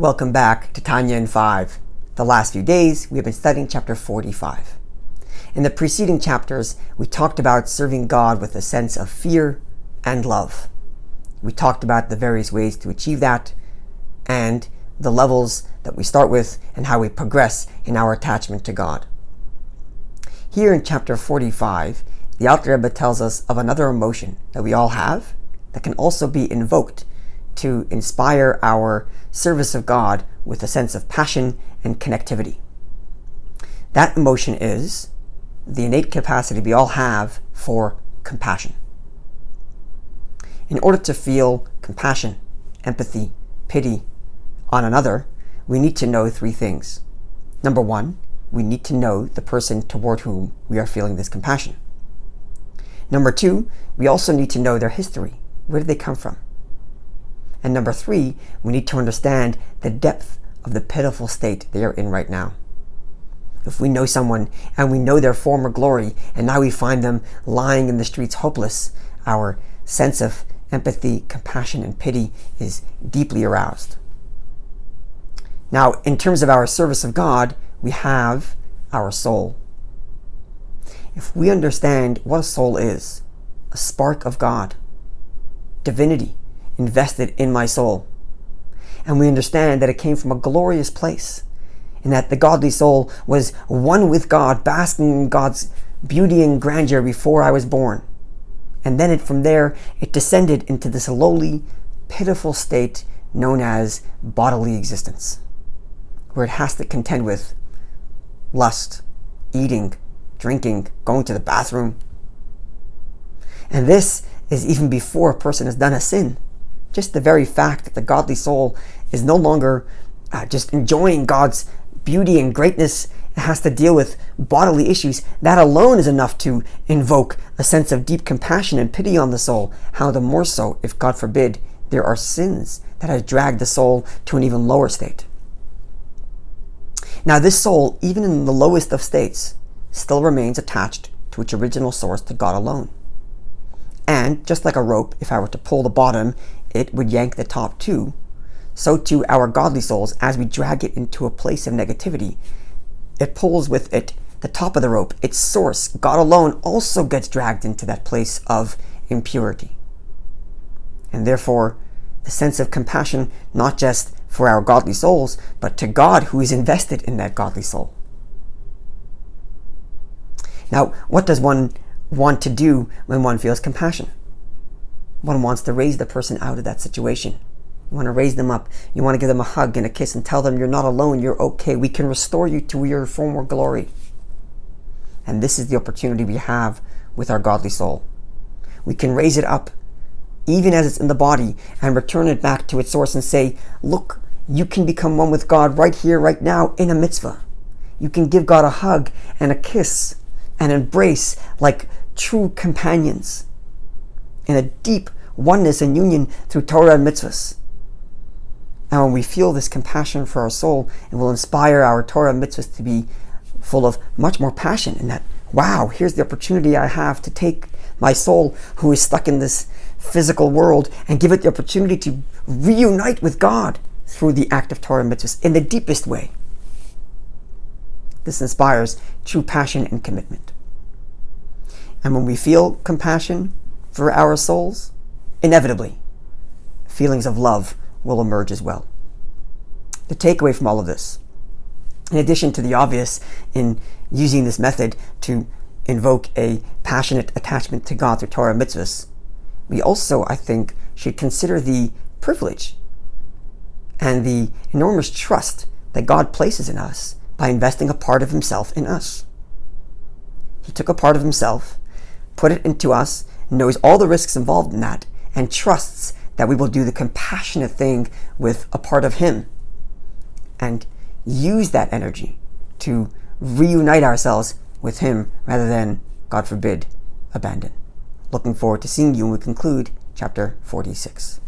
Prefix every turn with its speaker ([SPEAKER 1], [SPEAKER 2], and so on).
[SPEAKER 1] Welcome back to Tanya in 5. The last few days, we have been studying chapter 45. In the preceding chapters, we talked about serving God with a sense of fear and love. We talked about the various ways to achieve that and the levels that we start with and how we progress in our attachment to God. Here in chapter 45, the Alter Rebbe tells us of another emotion that we all have that can also be invoked to inspire our service of God with a sense of passion and connectivity. That emotion is the innate capacity we all have for compassion. In order to feel compassion, empathy, pity on another, we need to know three things. Number one, we need to know the person toward whom we are feeling this compassion. Number two, we also need to know their history. Where did they come from? And number three, we need to understand the depth of the pitiful state they are in right now. If we know someone and we know their former glory and now we find them lying in the streets hopeless, our sense of empathy, compassion, and pity is deeply aroused. Now, in terms of our service of God, we have our soul. If we understand what a soul is, a spark of God, divinity invested in my soul, and we understand that it came from a glorious place, and that the godly soul was one with God, basking in God's beauty and grandeur before I was born, and then from there it descended into this lowly, pitiful state known as bodily existence, where it has to contend with lust, eating, drinking, going to the bathroom. And this is even before a person has done a sin. Just the very fact that the godly soul is no longer just enjoying God's beauty and greatness, it has to deal with bodily issues. That alone is enough to invoke a sense of deep compassion and pity on the soul. How the more so if, God forbid, there are sins that have dragged the soul to an even lower state. Now this soul, even in the lowest of states, still remains attached to its original source, to God alone. And just like a rope, if I were to pull the bottom, it would yank the top too. So too our godly souls, as we drag it into a place of negativity, it pulls with it the top of the rope, its source. God alone also gets dragged into that place of impurity. And therefore, the sense of compassion, not just for our godly souls, but to God who is invested in that godly soul. Now, what does one want to do when one feels compassion? One wants to raise the person out of that situation. You want to raise them up. You want to give them a hug and a kiss and tell them you're not alone, you're okay. We can restore you to your former glory. And this is the opportunity we have with our godly soul. We can raise it up even as it's in the body and return it back to its source and say, look, you can become one with God right here, right now in a mitzvah. You can give God a hug and a kiss and embrace like true companions in a deep oneness and union through Torah and mitzvahs. And when we feel this compassion for our soul, it will inspire our Torah and mitzvahs to be full of much more passion in that, wow, here's the opportunity I have to take my soul who is stuck in this physical world and give it the opportunity to reunite with God through the act of Torah and mitzvahs in the deepest way. This inspires true passion and commitment. And when we feel compassion for our souls, inevitably, feelings of love will emerge as well. The takeaway from all of this, in addition to the obvious in using this method to invoke a passionate attachment to God through Torah and mitzvahs, we also, I think, should consider the privilege and the enormous trust that God places in us by investing a part of himself in us. He took a part of himself, put it into us, knows all the risks involved in that, and trusts that we will do the compassionate thing with a part of him and use that energy to reunite ourselves with him rather than, God forbid, abandon. Looking forward to seeing you when we conclude chapter 46.